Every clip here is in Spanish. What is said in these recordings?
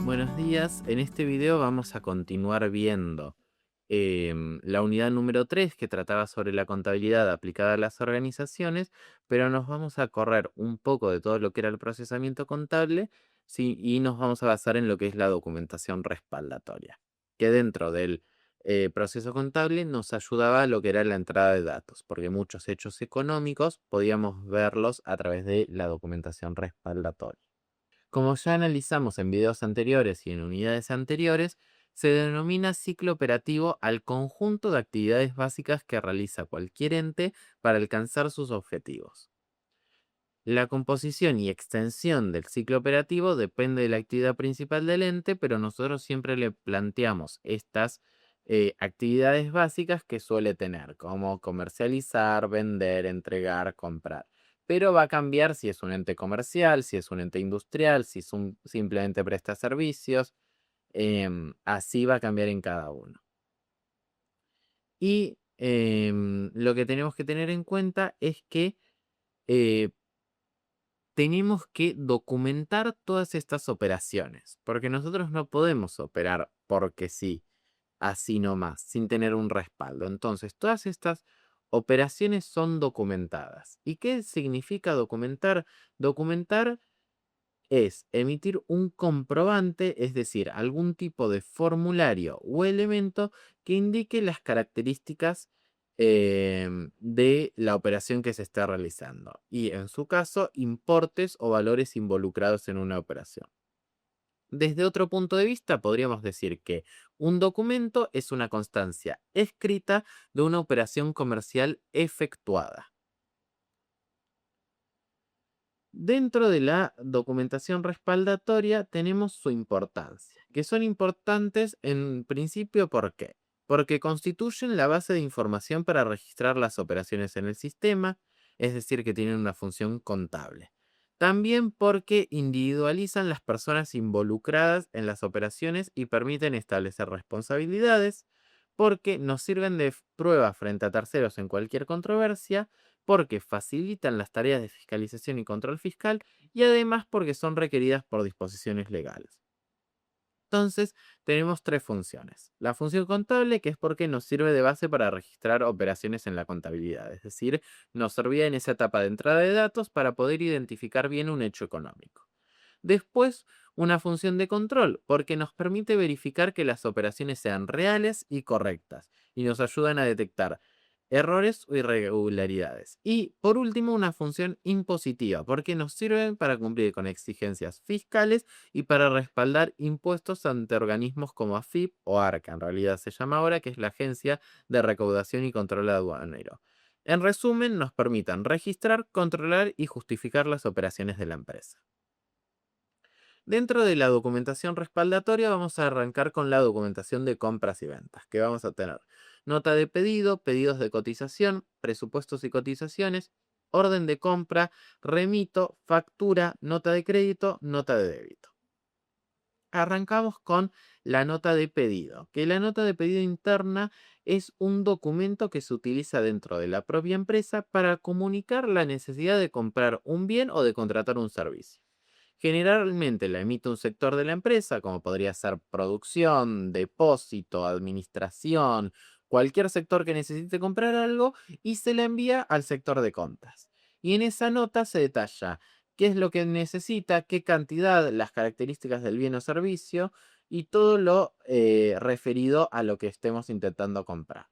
Buenos días, en este video vamos a continuar viendo la unidad número 3 que trataba sobre la contabilidad aplicada a las organizaciones, pero nos vamos a correr un poco de todo lo que era el procesamiento contable, sí, y nos vamos a basar en lo que es la documentación respaldatoria, que dentro del proceso contable nos ayudaba a lo que era la entrada de datos, porque muchos hechos económicos podíamos verlos a través de la documentación respaldatoria. Como ya analizamos en videos anteriores y en unidades anteriores, se denomina ciclo operativo al conjunto de actividades básicas que realiza cualquier ente para alcanzar sus objetivos. La composición y extensión del ciclo operativo depende de la actividad principal del ente, pero nosotros siempre le planteamos estas actividades básicas que suele tener, como comercializar, vender, entregar, comprar. Pero va a cambiar si es un ente comercial, si es un ente industrial, si simplemente presta servicios. Así va a cambiar en cada uno. Y lo que tenemos que tener en cuenta es que eh, tenemos que documentar todas estas operaciones, porque nosotros no podemos operar porque sí, así nomás, sin tener un respaldo. Entonces, todas estas operaciones son documentadas. ¿Y qué significa documentar? Documentar es emitir un comprobante, es decir, algún tipo de formulario o elemento que indique las características de la operación que se está realizando y, en su caso, importes o valores involucrados en una operación. Desde otro punto de vista, podríamos decir que un documento es una constancia escrita de una operación comercial efectuada. Dentro de la documentación respaldatoria tenemos su importancia, que son importantes en principio, ¿por qué? Porque constituyen la base de información para registrar las operaciones en el sistema, es decir, que tienen una función contable. También porque individualizan las personas involucradas en las operaciones y permiten establecer responsabilidades, porque nos sirven de prueba frente a terceros en cualquier controversia, porque facilitan las tareas de fiscalización y control fiscal y además porque son requeridas por disposiciones legales. Entonces, tenemos tres funciones. La función contable, que es porque nos sirve de base para registrar operaciones en la contabilidad, es decir, nos servía en esa etapa de entrada de datos para poder identificar bien un hecho económico. Después, una función de control, porque nos permite verificar que las operaciones sean reales y correctas y nos ayudan a detectar errores o irregularidades. Y por último, una función impositiva, porque nos sirven para cumplir con exigencias fiscales y para respaldar impuestos ante organismos como AFIP o ARCA, en realidad se llama ahora, que es la Agencia de Recaudación y Control Aduanero. En resumen, nos permitan registrar, controlar y justificar las operaciones de la empresa. Dentro de la documentación respaldatoria vamos a arrancar con la documentación de compras y ventas, que vamos a tener nota de pedido, pedidos de cotización, presupuestos y cotizaciones, orden de compra, remito, factura, nota de crédito, nota de débito. Arrancamos con la nota de pedido, que la nota de pedido interna es un documento que se utiliza dentro de la propia empresa para comunicar la necesidad de comprar un bien o de contratar un servicio. Generalmente la emite un sector de la empresa, como podría ser producción, depósito, administración, cualquier sector que necesite comprar algo, y se la envía al sector de compras. Y en esa nota se detalla qué es lo que necesita, qué cantidad, las características del bien o servicio y todo lo referido a lo que estemos intentando comprar.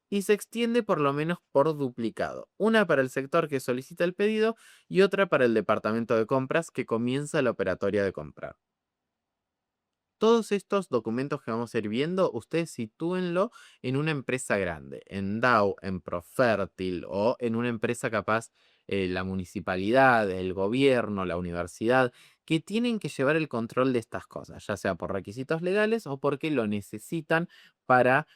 Y se extiende por lo menos por duplicado. Una para el sector que solicita el pedido y otra para el departamento de compras que comienza la operatoria de comprar. Todos estos documentos que vamos a ir viendo, ustedes sitúenlo en una empresa grande, en DAO, en Profértil o en una empresa capaz, la municipalidad, el gobierno, la universidad, que tienen que llevar el control de estas cosas, ya sea por requisitos legales o porque lo necesitan para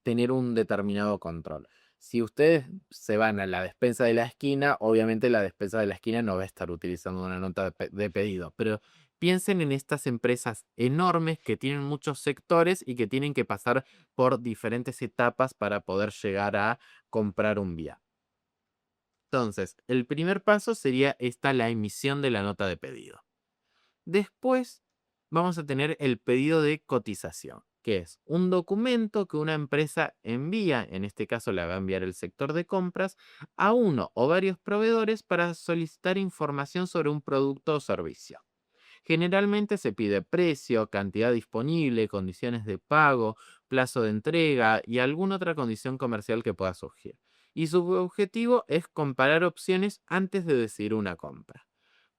tener un determinado control. Si ustedes se van a la despensa de la esquina, obviamente la despensa de la esquina no va a estar utilizando una nota de pedido, pero piensen en estas empresas enormes que tienen muchos sectores y que tienen que pasar por diferentes etapas para poder llegar a comprar un bien. Entonces, el primer paso sería esta, la emisión de la nota de pedido. Después vamos a tener el pedido de cotización, que es un documento que una empresa envía, en este caso la va a enviar el sector de compras, a uno o varios proveedores para solicitar información sobre un producto o servicio. Generalmente se pide precio, cantidad disponible, condiciones de pago, plazo de entrega y alguna otra condición comercial que pueda surgir. Y su objetivo es comparar opciones antes de decidir una compra.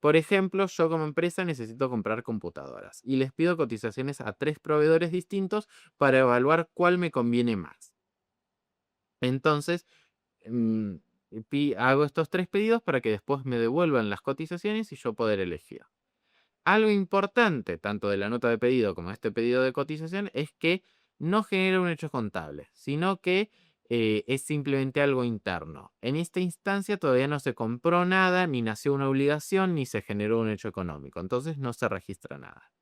Por ejemplo, yo como empresa necesito comprar computadoras y les pido cotizaciones a 3 proveedores distintos para evaluar cuál me conviene más. Entonces, mm, hago estos 3 pedidos para que después me devuelvan las cotizaciones y yo poder elegir. Algo importante, tanto de la nota de pedido como de este pedido de cotización, es que no genera un hecho contable, sino que es simplemente algo interno. En esta instancia todavía no se compró nada, ni nació una obligación, ni se generó un hecho económico. Entonces no se registra nada.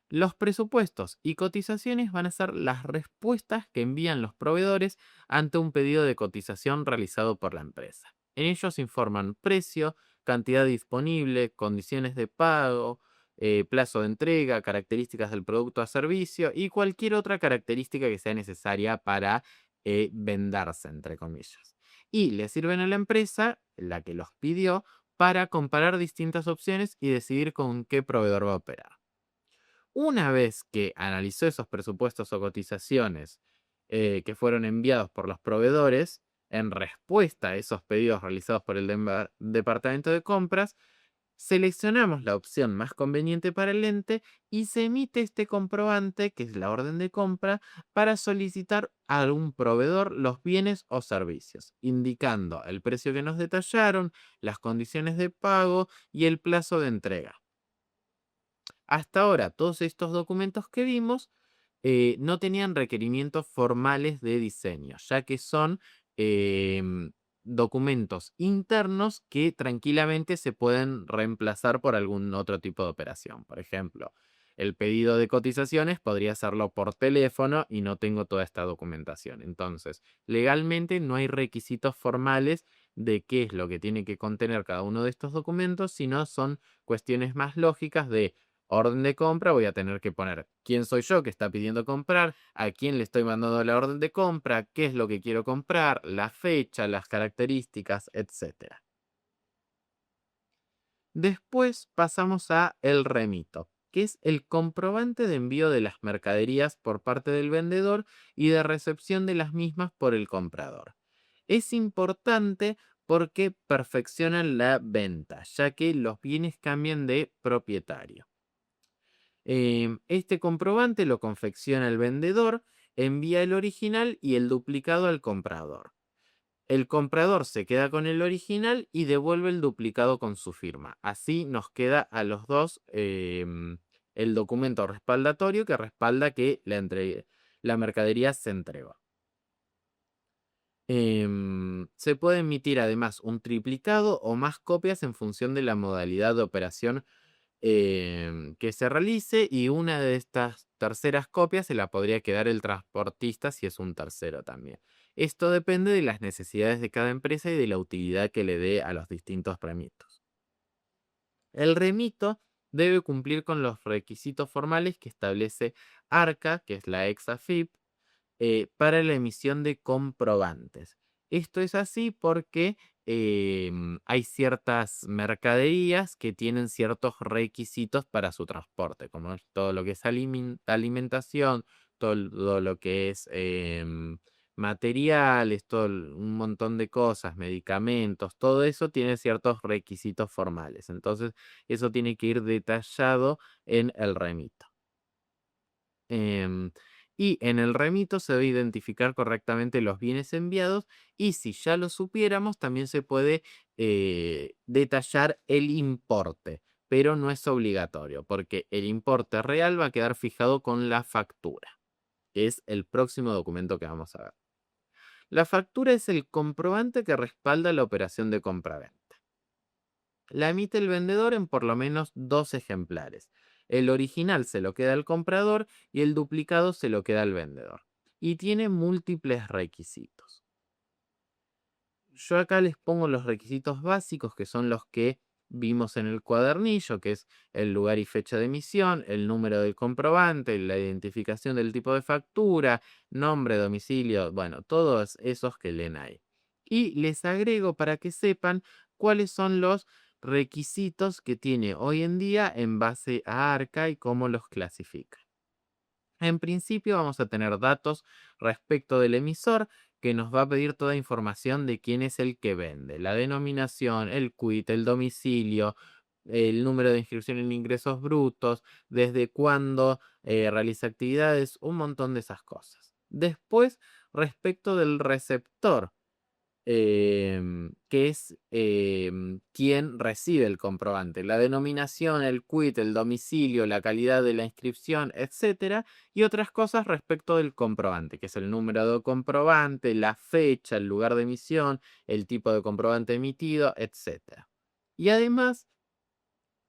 Los presupuestos y cotizaciones van a ser las respuestas que envían los proveedores ante un pedido de cotización realizado por la empresa. En ellos informan precio, cantidad disponible, condiciones de pago, plazo de entrega, características del producto a servicio y cualquier otra característica que sea necesaria para venderse, entre comillas. Y le sirven a la empresa, la que los pidió, para comparar distintas opciones y decidir con qué proveedor va a operar. Una vez que analizó esos presupuestos o cotizaciones que fueron enviados por los proveedores en respuesta a esos pedidos realizados por el departamento de compras, seleccionamos la opción más conveniente para el ente y se emite este comprobante, que es la orden de compra, para solicitar a algún proveedor los bienes o servicios, indicando el precio que nos detallaron, las condiciones de pago y el plazo de entrega. Hasta ahora, todos estos documentos que vimos no tenían requerimientos formales de diseño, ya que son documentos internos que tranquilamente se pueden reemplazar por algún otro tipo de operación. Por ejemplo, el pedido de cotizaciones podría hacerlo por teléfono y no tengo toda esta documentación. Entonces, legalmente no hay requisitos formales de qué es lo que tiene que contener cada uno de estos documentos, sino son cuestiones más lógicas de orden de compra. Voy a tener que poner quién soy yo que está pidiendo comprar, a quién le estoy mandando la orden de compra, qué es lo que quiero comprar, la fecha, las características, etcétera. Después pasamos a el remito, que es el comprobante de envío de las mercaderías por parte del vendedor y de recepción de las mismas por el comprador. Es importante porque perfeccionan la venta, ya que los bienes cambian de propietario. Este comprobante lo confecciona el vendedor, envía el original y el duplicado al comprador. El comprador se queda con el original y devuelve el duplicado con su firma. Así nos queda a los dos el documento respaldatorio que respalda que la mercadería se entregó. Se puede emitir además un triplicado o más copias en función de la modalidad de operación que se realice, y una de estas terceras copias se la podría quedar el transportista si es un tercero también. Esto depende de las necesidades de cada empresa y de la utilidad que le dé a los distintos remitos. El remito debe cumplir con los requisitos formales que establece ARCA, que es la EXAFIP, para la emisión de comprobantes. Esto es así porque hay ciertas mercaderías que tienen ciertos requisitos para su transporte, como es todo lo que es alimentación, todo lo que es materiales, un montón de cosas, medicamentos, todo eso tiene ciertos requisitos formales. Entonces, eso tiene que ir detallado en el remito. Em, y en el remito se debe identificar correctamente los bienes enviados, y si ya lo supiéramos, también se puede detallar el importe, pero no es obligatorio, porque el importe real va a quedar fijado con la factura, que es el próximo documento que vamos a ver. La factura es el comprobante que respalda la operación de compraventa. La emite el vendedor en por lo menos 2 ejemplares. El original se lo queda al comprador y el duplicado se lo queda al vendedor. Y tiene múltiples requisitos. Yo acá les pongo los requisitos básicos, que son los que vimos en el cuadernillo, que es el lugar y fecha de emisión, el número del comprobante, la identificación del tipo de factura, nombre, domicilio, bueno, todos esos que leen ahí. Y les agrego para que sepan cuáles son los requisitos que tiene hoy en día en base a ARCA y cómo los clasifica. En principio vamos a tener datos respecto del emisor que nos va a pedir toda información de quién es el que vende, la denominación, el quit, el domicilio, el número de inscripción en ingresos brutos, desde cuándo realiza actividades, un montón de esas cosas. Después, respecto del receptor, que es quien recibe el comprobante, la denominación, el quit, el domicilio, la calidad de la inscripción, etcétera, y otras cosas respecto del comprobante, que es el número de comprobante, la fecha, el lugar de emisión, el tipo de comprobante emitido, etcétera. Y además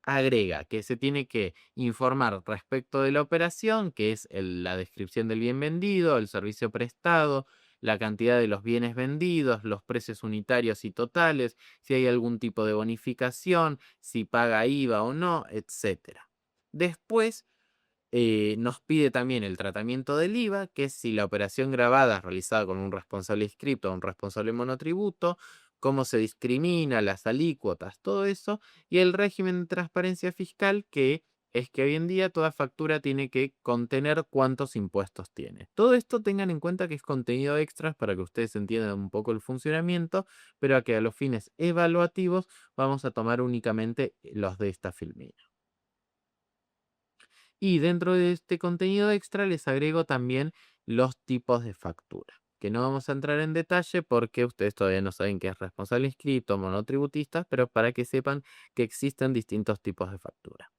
agrega que se tiene que informar respecto de la operación, que es la descripción del bien vendido, el servicio prestado, la cantidad de los bienes vendidos, los precios unitarios y totales, si hay algún tipo de bonificación, si paga IVA o no, etcétera. Después nos pide también el tratamiento del IVA, que es si la operación grabada es realizada con un responsable inscripto o un responsable monotributo, cómo se discrimina, las alícuotas, todo eso, y el régimen de transparencia fiscal, que es que hoy en día toda factura tiene que contener cuántos impuestos tiene. Todo esto tengan en cuenta que es contenido extras para que ustedes entiendan un poco el funcionamiento, pero a que a los fines evaluativos vamos a tomar únicamente los de esta filmina. Y dentro de este contenido extra les agrego también los tipos de factura, que no vamos a entrar en detalle porque ustedes todavía no saben qué es responsable inscrito, monotributistas, pero para que sepan que existen distintos tipos de factura.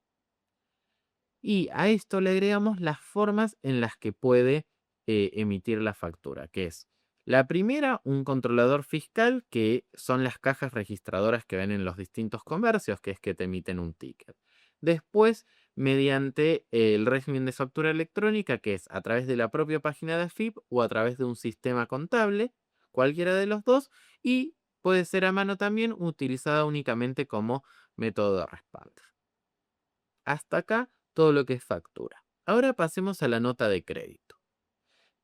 Y a esto le agregamos las formas en las que puede emitir la factura, que es la primera, un controlador fiscal, que son las cajas registradoras que ven en los distintos comercios, que es que te emiten un ticket. Después, mediante el régimen de factura electrónica, que es a través de la propia página de AFIP o a través de un sistema contable, cualquiera de los dos, y puede ser a mano también, utilizada únicamente como método de respaldo. Hasta acá todo lo que es factura. Ahora pasemos a la nota de crédito.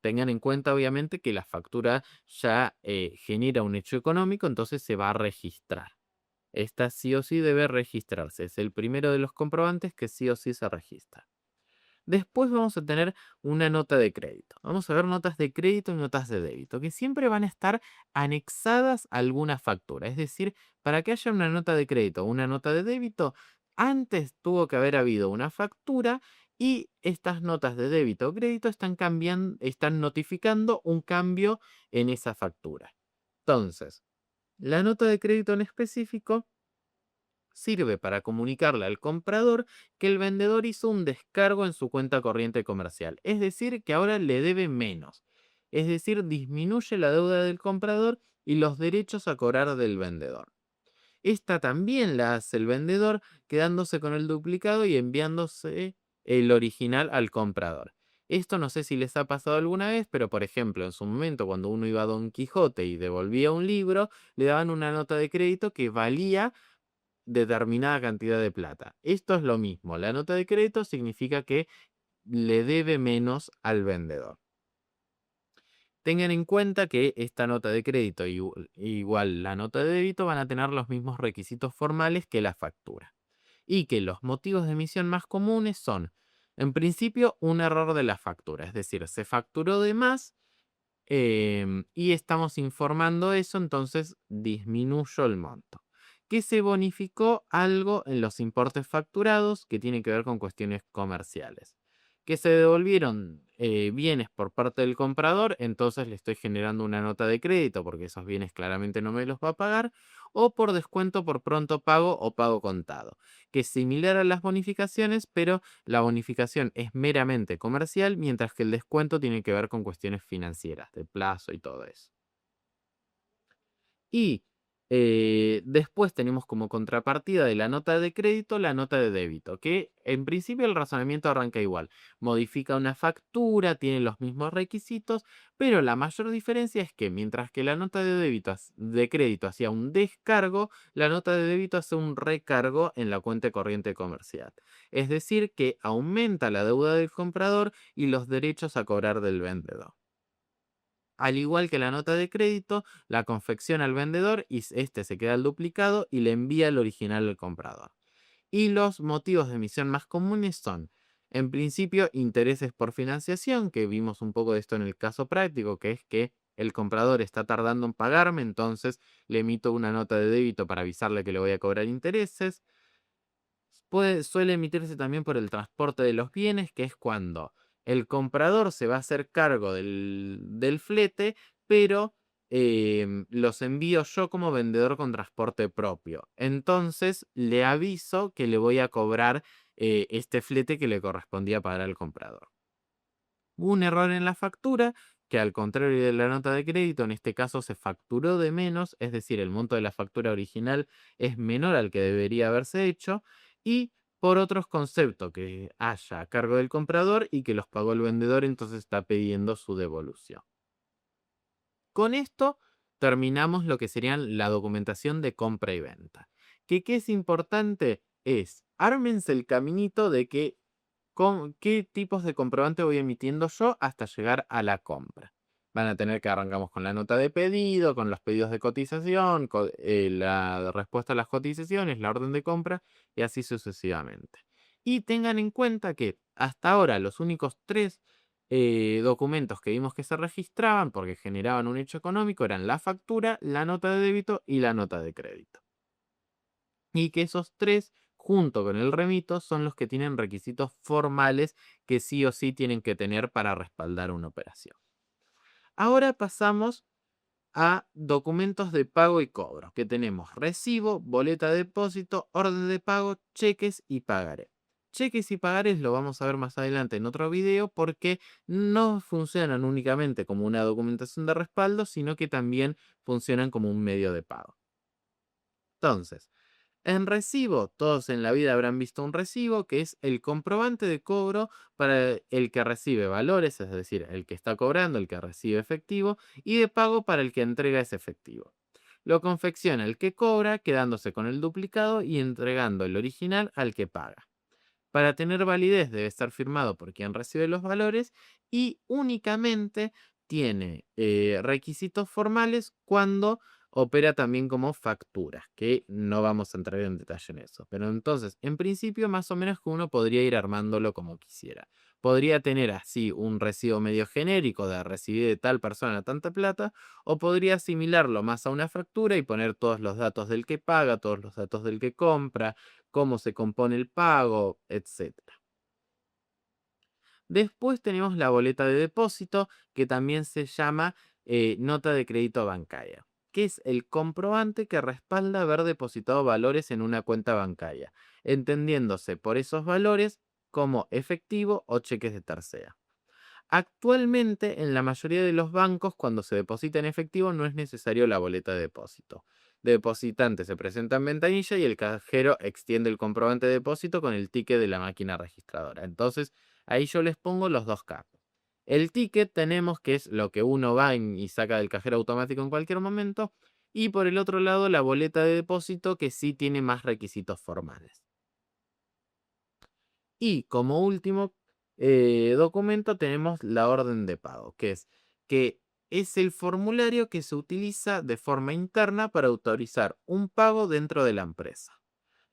Tengan en cuenta, obviamente, que la factura ya genera un hecho económico, entonces se va a registrar. Esta sí o sí debe registrarse. Es el primero de los comprobantes que sí o sí se registra. Después vamos a tener una nota de crédito. Vamos a ver notas de crédito y notas de débito, que siempre van a estar anexadas a alguna factura. Es decir, para que haya una nota de crédito o una nota de débito, antes tuvo que haber habido una factura y estas notas de débito o crédito están cambiando, están notificando un cambio en esa factura. Entonces, la nota de crédito en específico sirve para comunicarle al comprador que el vendedor hizo un descargo en su cuenta corriente comercial, es decir, que ahora le debe menos, es decir, disminuye la deuda del comprador y los derechos a cobrar del vendedor. Esta también la hace el vendedor quedándose con el duplicado y enviándose el original al comprador. Esto no sé si les ha pasado alguna vez, pero por ejemplo, en su momento cuando uno iba a Don Quijote y devolvía un libro, le daban una nota de crédito que valía determinada cantidad de plata. Esto es lo mismo. La nota de crédito significa que le debe menos al vendedor. Tengan en cuenta que esta nota de crédito igual la nota de débito van a tener los mismos requisitos formales que la factura. Y que los motivos de emisión más comunes son, en principio, un error de la factura. Es decir, se facturó de más y estamos informando eso, entonces disminuyó el monto. Que se bonificó algo en los importes facturados que tiene que ver con cuestiones comerciales. Que se devolvieron bienes por parte del comprador, entonces le estoy generando una nota de crédito porque esos bienes claramente no me los va a pagar, o por descuento por pronto pago o pago contado, que es similar a las bonificaciones, pero la bonificación es meramente comercial, mientras que el descuento tiene que ver con cuestiones financieras, de plazo y todo eso. Y Después tenemos como contrapartida de la nota de crédito la nota de débito, que en principio el razonamiento arranca igual. Modifica una factura, tiene los mismos requisitos, pero la mayor diferencia es que mientras que la nota de débito de crédito hacía un descargo, la nota de débito hace un recargo en la cuenta corriente comercial. Es decir, que aumenta la deuda del comprador y los derechos a cobrar del vendedor. Al igual que la nota de crédito, la confecciona al vendedor y este se queda el duplicado y le envía el original al comprador. Y los motivos de emisión más comunes son, en principio, intereses por financiación, que vimos un poco de esto en el caso práctico, que es que el comprador está tardando en pagarme, entonces le emito una nota de débito para avisarle que le voy a cobrar intereses. Suele emitirse también por el transporte de los bienes, que es cuando el comprador se va a hacer cargo del flete, pero los envío yo como vendedor con transporte propio. Entonces le aviso que le voy a cobrar este flete que le correspondía pagar al comprador. Hubo un error en la factura que, al contrario de la nota de crédito, en este caso se facturó de menos, es decir, el monto de la factura original es menor al que debería haberse hecho, y por otros conceptos que haya a cargo del comprador y que los pagó el vendedor, entonces está pidiendo su devolución. Con esto terminamos lo que serían la documentación de compra y venta. ¿Qué es importante? Es, ármense el caminito de que con qué tipos de comprobante voy emitiendo yo hasta llegar a la compra. Van a tener que arrancamos con la nota de pedido, con los pedidos de cotización, la respuesta a las cotizaciones, la orden de compra y así sucesivamente. Y tengan en cuenta que hasta ahora los únicos tres documentos que vimos que se registraban porque generaban un hecho económico eran la factura, la nota de débito y la nota de crédito. Y que esos tres, junto con el remito, son los que tienen requisitos formales que sí o sí tienen que tener para respaldar una operación. Ahora pasamos a documentos de pago y cobro, que tenemos recibo, boleta de depósito, orden de pago, cheques y pagaré. Cheques y pagarés lo vamos a ver más adelante en otro video porque no funcionan únicamente como una documentación de respaldo, sino que también funcionan como un medio de pago. Entonces, en recibo, todos en la vida habrán visto un recibo, que es el comprobante de cobro para el que recibe valores, es decir, el que está cobrando, el que recibe efectivo, y de pago para el que entrega ese efectivo. Lo confecciona el que cobra, quedándose con el duplicado y entregando el original al que paga. Para tener validez debe estar firmado por quien recibe los valores y únicamente tiene requisitos formales cuando opera también como factura, que no vamos a entrar en detalle en eso. Pero entonces, en principio, más o menos que uno podría ir armándolo como quisiera. Podría tener así un recibo medio genérico de recibir de tal persona tanta plata, o podría asimilarlo más a una factura y poner todos los datos del que paga, todos los datos del que compra, cómo se compone el pago, etcétera. Después tenemos la boleta de depósito, que también se llama nota de crédito bancaria, que es el comprobante que respalda haber depositado valores en una cuenta bancaria, entendiéndose por esos valores como efectivo o cheques de tercera. Actualmente, en la mayoría de los bancos, cuando se deposita en efectivo, no es necesario la boleta de depósito. Depositante se presenta en ventanilla y el cajero extiende el comprobante de depósito con el ticket de la máquina registradora. Entonces, ahí yo les pongo los dos casos. El ticket tenemos que es lo que uno va y saca del cajero automático en cualquier momento. Y por el otro lado, la boleta de depósito que sí tiene más requisitos formales. Y como último documento tenemos la orden de pago, que es el formulario que se utiliza de forma interna para autorizar un pago dentro de la empresa.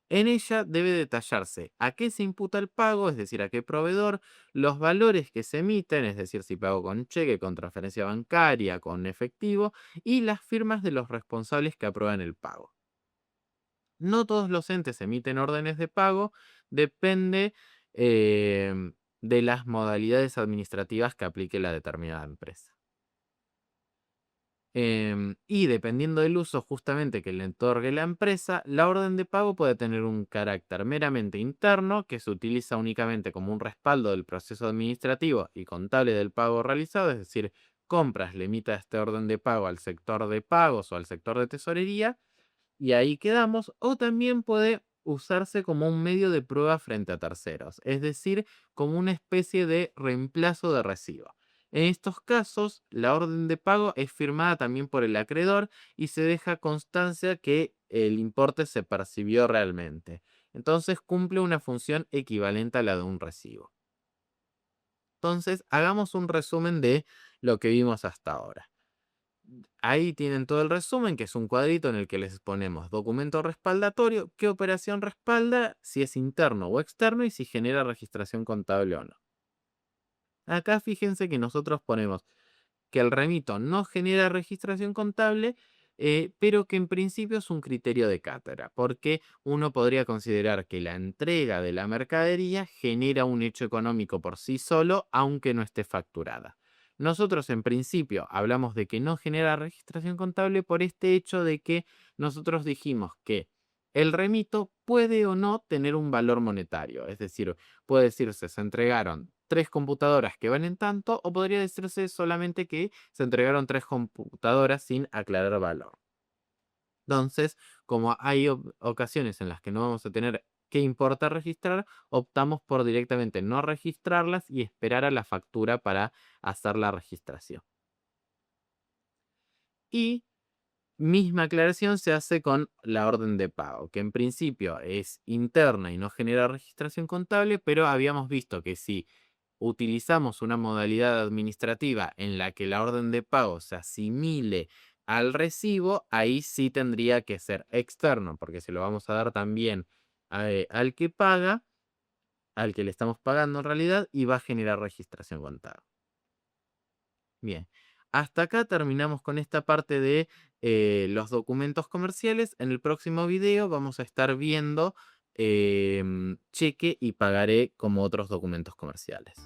En ella debe detallarse a qué se imputa el pago, es decir, a qué proveedor, los valores que se emiten, es decir, si pago con cheque, con transferencia bancaria, con efectivo, y las firmas de los responsables que aprueban el pago. No todos los entes emiten órdenes de pago, depende de las modalidades administrativas que aplique la determinada empresa. Y dependiendo del uso justamente que le otorgue la empresa, la orden de pago puede tener un carácter meramente interno, que se utiliza únicamente como un respaldo del proceso administrativo y contable del pago realizado, es decir, compras le emita este orden de pago al sector de pagos o al sector de tesorería, y ahí quedamos, o también puede usarse como un medio de prueba frente a terceros, es decir, como una especie de reemplazo de recibo. En estos casos, la orden de pago es firmada también por el acreedor y se deja constancia que el importe se percibió realmente. Entonces cumple una función equivalente a la de un recibo. Entonces, hagamos un resumen de lo que vimos hasta ahora. Ahí tienen todo el resumen, que es un cuadrito en el que les ponemos documento respaldatorio, qué operación respalda, si es interno o externo y si genera registración contable o no. Acá fíjense que nosotros ponemos que el remito no genera registración contable, pero que en principio es un criterio de cátedra, porque uno podría considerar que la entrega de la mercadería genera un hecho económico por sí solo, aunque no esté facturada. Nosotros en principio hablamos de que no genera registración contable por este hecho de que nosotros dijimos que el remito puede o no tener un valor monetario, es decir, puede decirse se entregaron 3 computadoras que valen tanto, o podría decirse solamente que se entregaron 3 computadoras sin aclarar valor. Entonces, como hay ocasiones en las que no vamos a tener qué importa registrar, optamos por directamente no registrarlas y esperar a la factura para hacer la registración. Y misma aclaración se hace con la orden de pago, que en principio es interna y no genera registración contable, pero habíamos visto que si utilizamos una modalidad administrativa en la que la orden de pago se asimile al recibo, ahí sí tendría que ser externo, porque se lo vamos a dar también al que paga, al que le estamos pagando en realidad, y va a generar registración contable. Bien, hasta acá terminamos con esta parte de los documentos comerciales. En el próximo video vamos a estar viendo cheque y pagaré como otros documentos comerciales.